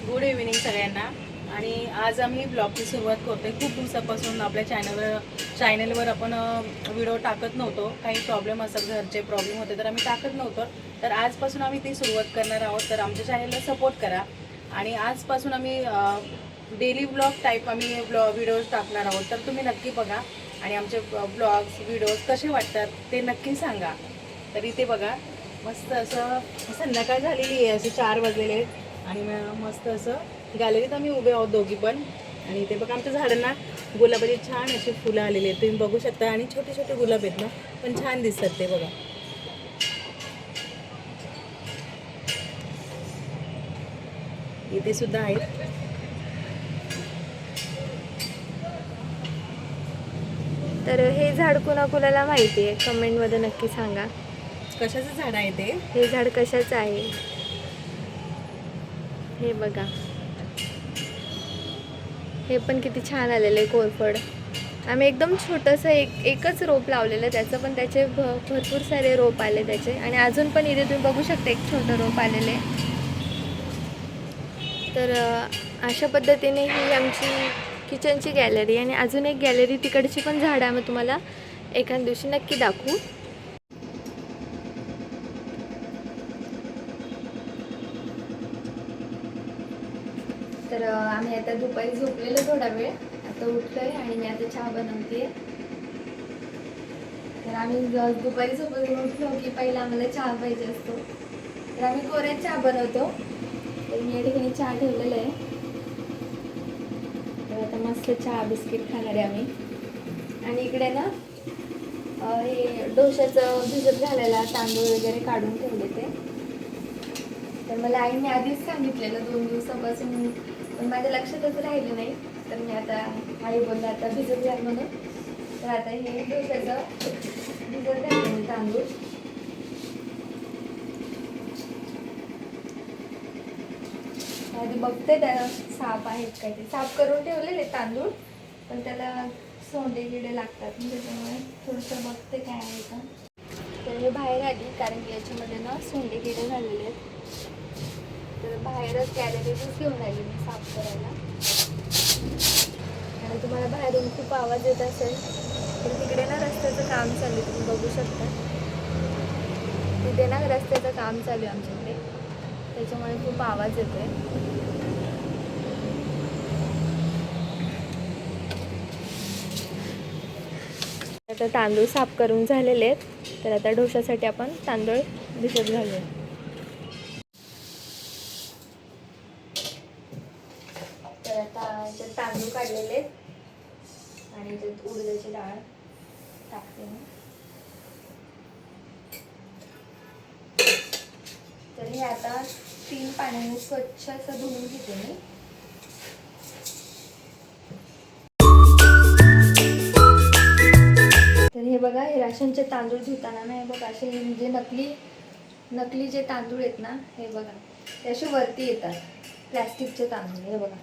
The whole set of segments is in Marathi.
गुड इव्हिनिंग सगळ्यांना. आणि आज आम्ही ब्लॉगची सुरुवात करतोय. खूप दिवसापासून आपल्या चॅनलवर आपण व्हिडिओ टाकत नव्हतो. काही प्रॉब्लेम असतात, घरचे प्रॉब्लेम होते तर आम्ही टाकत नव्हतो. तर आजपासून आम्ही ती सुरुवात करणार आहोत. तर आमच्या चॅनलला सपोर्ट करा. आणि आजपासून आम्ही डेली ब्लॉग टाईप आम्ही व्हिडिओज टाकणार आहोत. तर तुम्ही नक्की बघा आणि आमचे ब्लॉग्स व्हिडिओज कसे वाटतात ते नक्की सांगा. तर इथे बघा, मस्त असं संध्याकाळ झालेली आहे, असे 4 वाजलेले आहेत. आणि मस्त असं गॅलरीत आम्ही उभे आहोत दोघी पण. आणि इथे बघा आमच्या झाडांना गुलाबाची छान अशी फुलं आलेली आहेत, तुम्ही बघू शकता. आणि छोटे छोटे गुलाब आहेत ना, पण छान दिसतात ते बघा. इथे सुद्धा आहेत. तर हे झाड कुणाकुणाला माहिती आहे कमेंटमध्ये नक्की सांगा. कशाचं झाड आहे ते? हे झाड कशाचं आहे हे बघा. हे पण किती छान आलेलं आहे कोरफड. आम्ही एकदम छोटंसं एकच रोप लावलेलं, त्याचं पण त्याचे भरपूर सारे रोप आले त्याचे. आणि अजून पण इथे तुम्ही बघू शकता एक छोटं रोप आलेले. तर अशा पद्धतीने ही आमची किचनची गॅलरी. आणि अजून एक गॅलरी तिकडची पण झाडं आम्ही तुम्हाला एखाद्या दिवशी नक्की दाखवू. तर आम्ही आता दुपारी झोपलेलो थोडा वेळ, आता उठलोय आणि मी आता चहा बनवते. तर आम्ही दुपारी झोपून उठलो की पहिला आम्हाला चहा पाहिजे असतो, तर आम्ही कोऱ्यात चहा बनवतो. तर मी या ठिकाणी चहा ठेवलेला आहे. तर आता मस्त चहा बिस्किट खाणार आहे आम्ही. आणि इकडे ना हे डोशाचं भिजत घालायला तांदूळ वगैरे काढून ठेवले ते. तर मला आईने आधीच सांगितलेलं 2 दिवसापासून, पण माझ्या लक्षातच राहिलं नाही. तर मी आता आई बोलला आता भिजत घाल म्हणून. तर आता हे डोशाचं भिजत घालते मी तांदूळ. आधी बघते त्याला साप आहेत काय, ते साफ करून ठेवलेले तांदूळ, पण त्याला सोंडे गिडे लागतात, त्याच्यामुळे थोडंसं बघते काय आहे का. तर मी बाहेर आली कारण की याच्यामध्ये ना सोंडे गिडे झालेले आहेत. तर बाहेरच गॅलरीतच घेऊन आली मी साफ करायला. आणि तुम्हाला बाहेरून खूप आवाज येत असेल तर तिकडे ना रस्त्याचं काम चालू आहे, तुम्ही बघू शकता. तिथे ना रस्त्याचं काम चालू आहे आमच्याकडे, त्याच्यामुळे खूप आवाज येतोय. आता तांदूळ साफ करून झालेले आहेत. तर आता डोशासाठी आपण तांदूळ भिजत घालूया. तर आता याच्यात तांदूळ काढलेले आहेत आणि याच्यात उडदाची डाळ टाकते मी. तर हे आता 3 पाण्याने स्वच्छ असं धुवून घेते मी. तर हे बघा, हे राशनचे तांदूळ धुताना ना, हे बघा असे म्हणजे नकली जे तांदूळ आहेत ना, हे बघा ते असे वरती येतात, प्लॅस्टिकचे तांदूळ. हे बघा,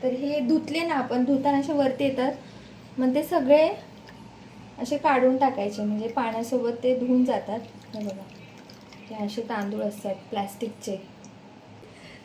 तर हे धुतले ना आपण, धुताना असे वरती येतात. मग ते सगळे असे काढून टाकायचे, म्हणजे पाण्यासोबत ते धुवून जातात. हे बघा, हे असे तांदूळ असतात प्लॅस्टिकचे,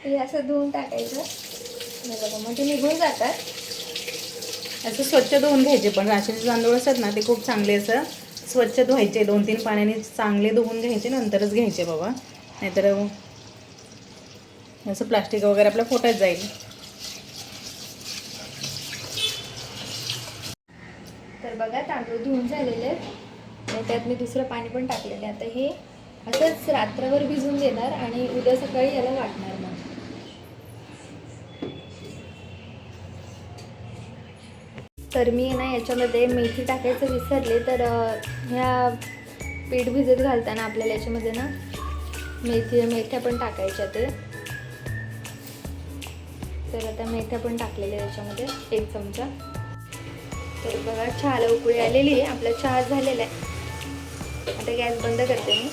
हे असं धुवून टाकायचं. हे बघा, मग ते निघून जातात. असं स्वच्छ धुवून घ्यायचे. पण राशनचे तांदूळ असतात ना, ते खूप चांगले असं स्वच्छ धुवायचे. 2-3 पाण्याने चांगले धुवून घ्यायचे, नंतरच घ्यायचे बाबा, नाहीतर असं प्लास्टिक वगैरे आपल्या पोटात जाईल. तर बघा, तांदूळ धुवून झालेले आहेत आणि त्यात मी दुसरं पाणी पण टाकलेलं आहे. आता हे असंच रात्रभर भिजून देणार आणि उद्या सकाळी याला वाटणार. मग तर मी ना याच्यामध्ये मेथी टाकायचं विसरले. तर ह्या पीठ भिजत घालताना आपल्याला याच्यामध्ये ना मेथ्या पण टाकायच्या ते. तर आता मेथ्या पण टाकलेल्या याच्यामध्ये 1 चमचा. तर बघा, चहाला उकळी आलेली आहे, आपला चहा झालेला आहे. आता गॅस बंद करते मी.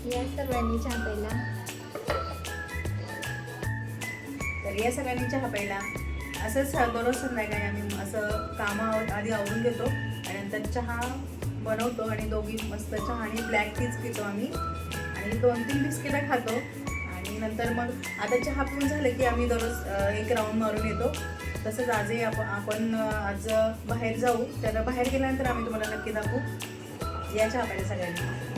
या सर्वांनी चहा प्यायला. या सगळ्यांनी चहा प्यायला. असंच दररोज संध्याकाळी आम्ही असं कामं आधी आवरून घेतो आणि नंतर चहा बनवतो आणि दोघी मस्त चहा आणि ब्लॅक टीच पितो आम्ही आणि 2-3 बिस्किटं खातो आणि नंतर मग आता चहा पिऊन झालं की आम्ही दररोज एक राऊंड मारून येतो. तसंच आजही आपण आज बाहेर जाऊ. तर बाहेर गेल्यानंतर आम्ही तुम्हाला नक्की दाखवू. या चहा प्यायला सगळ्यांनी.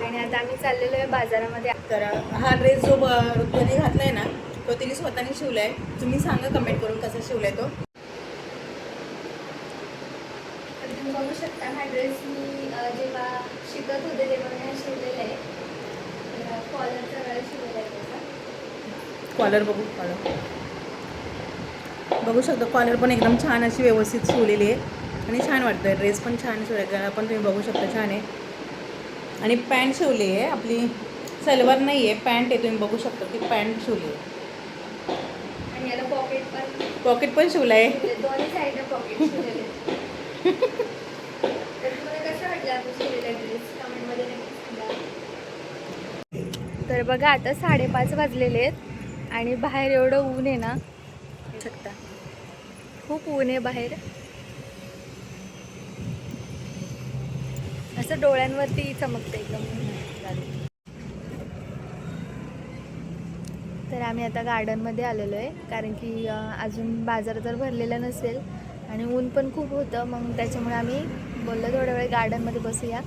आणि आता आम्ही चाललेलो आहे बाजारामध्ये. तर हा ड्रेस जो ऋतूने घातलाय ना तो तिने स्वतःने शिवलाय. तुम्ही सांगा कमेंट करून कसा शिवलाय तो. तर तुम्ही बघू शकता हा ड्रेस मी जेव्हा शिकत होते तेव्हा मी शिवलेला आहे. कॉलरचा वेळ शिवलेला आहे त्याचा. कॉलर बघू शकतो. कॉलर पण एकदम छान अशी व्यवस्थित शिवलेली आहे आणि छान वाटतंय. ड्रेस पण छान शिवलाय. गळा पण तुम्ही बघू शकता छान आहे आणि पॅन्ट शिवली आहे. आपली सलवार नाही आहे, पॅन्ट आहे. तुम्ही बघू शकता ती पॅन्ट शिवली आहे आणि याला पॉकेट पण शिवलं आहे. दोन्ही साईडला पॉकेट शिवलेले. तर तुम्हाला कसं वाटलं आपण शिवलेला ड्रेस कमेंटमध्ये नक्की सांगा. तर बघा आता 5:30 वाजलेले आहेत आणि बाहेर एवढं ऊन आहे ना, शकता खूप ऊन आहे बाहेर. असं डोळ्यांवरती चमकतं एकदम. तर आम्ही आता गार्डनमध्ये आलेलो आहे कारण की अजून बाजार तर भरलेला नसेल आणि ऊन पण खूप होतं. मग त्याच्यामुळे आम्ही बोललो थोड्या वेळ गार्डनमध्ये बसूया.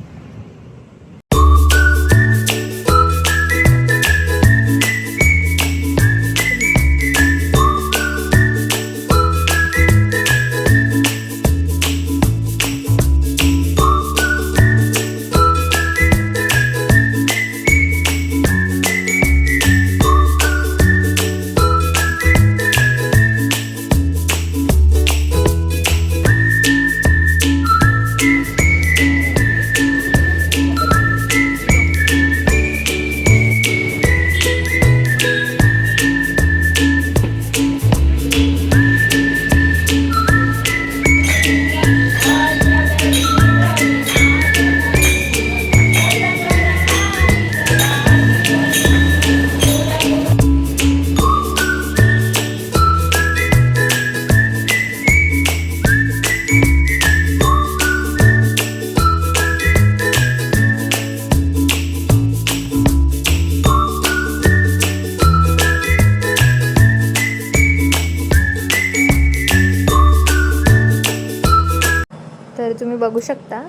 तर तुम्ही बघू शकता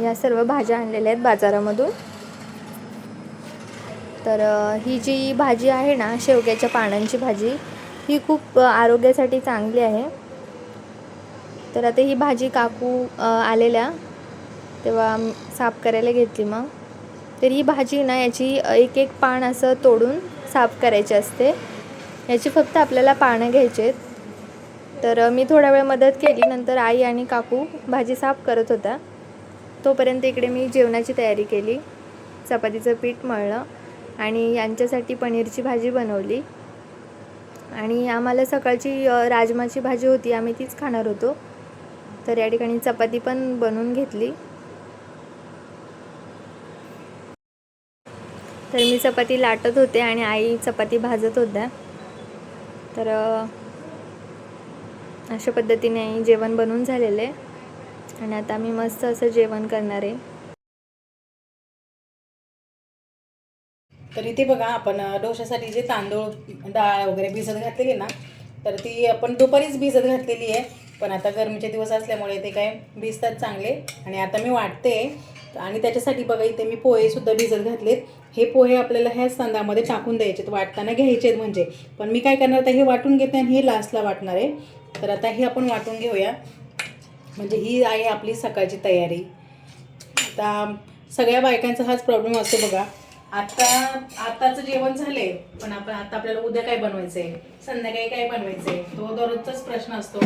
या सर्व भाज्या आणलेल्या आहेत बाजारामधून. तर ही जी भाजी आहे ना, शेवग्याच्या पानांची भाजी, ही खूप आरोग्यासाठी चांगली आहे. तर आता ही भाजी काकू आलेल्या तेव्हा साफ करायला घेतली. मग तर ही भाजी ना, याची एक पान असं तोडून साफ करायची असते. याची फक्त आपल्याला पानं घ्यायची आहेत. तर मी थोडा वेळ मदत केली. नंतर आई आणि काकू भाजी साफ करत होता. तोपर्यंत इकडे मी जेवणाची तयारी केली. चपातीचं पीठ मळलं आणि यांच्यासाठी पनीरची भाजी बनवली. आणि आम्हाला सकाळची राजमाची भाजी होती, आम्ही तीच खाणार होतो. तर या ठिकाणी चपाती पण बनवून घेतली. तर मी चपाती लाटत होते आणि आई चपाती भाजत होत्या. तर अशा पद्धतीने जेवण बनवून झालेलं आहे आणि आता आम्ही मस्त असं जेवण करणार आहे. तर इथे बघा आपण डोशासाठी जे तांदूळ डाळ वगैरे भिजत घातलेली ना, तर ती आपण दुपारीच भिजत घातलेली आहे. पण आता गरमीचे दिवस असल्यामुळे ते काय भिजतात चांगले. आणि आता मी वाटते आणि त्याच्यासाठी बघा इथे मी पोहेसुद्धा भिजत घातलेत. हे पोहे आपल्याला ह्याच तांदळामध्ये टाकून द्यायचे, वाटताना घ्यायचे म्हणजे. पण मी काय करणार आता हे वाटून घेते आणि हे लास्टला वाटणार आहे. तर आता हे आपण वाटून घेऊया. म्हणजे ही आहे आपली सकाळची तयारी. आता सगळ्या बायकांचा हाच प्रॉब्लेम असतो बघा. आताचं जेवण झाले, पण आता आपल्याला उद्या काय बनवायचं आहे, संध्याकाळी काय बनवायचं आहे, तो दररोजचाच प्रश्न असतो.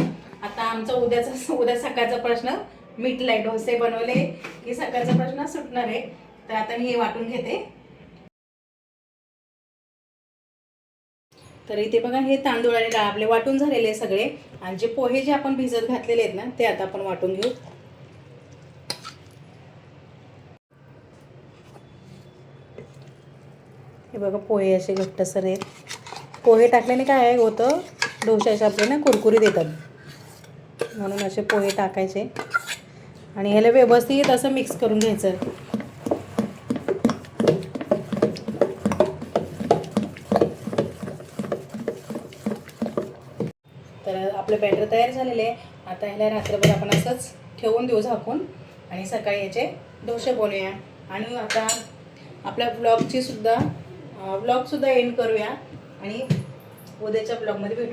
आता आमचा उद्या सकाळचा प्रश्न मिटलाय. डोसे बनवले की सकाळचा प्रश्न सुटणार आहे. तर आता मी हे वाटून घेते. तर इथे बघा हे तांदूळ आणि डाळ आपले वाटून झालेले आहे सगळे. आणि जे पोहे जे आपण भिजत घातलेले आहेत ना, ते आता आपण वाटून घेऊ. हे बघा पोहे असे घट्टसर आहेत. पोहे टाकल्याने काय होतं, डोशाचे आपले ना कुरकुरीत येतात. म्हणून असे पोहे टाकायचे आणि ह्याला व्यवस्थित असं मिक्स करून घ्यायचं. तर आपलं बॅटर तयार झालेले आहे. आता ह्याला रात्रभर आपण असंच ठेवून देऊ झाकून आणि सकाळी याचे डोसे बनवूया. आणि आता आपल्या ब्लॉगसुद्धा एंड करूया आणि उद्याच्या ब्लॉगमध्ये भेटू.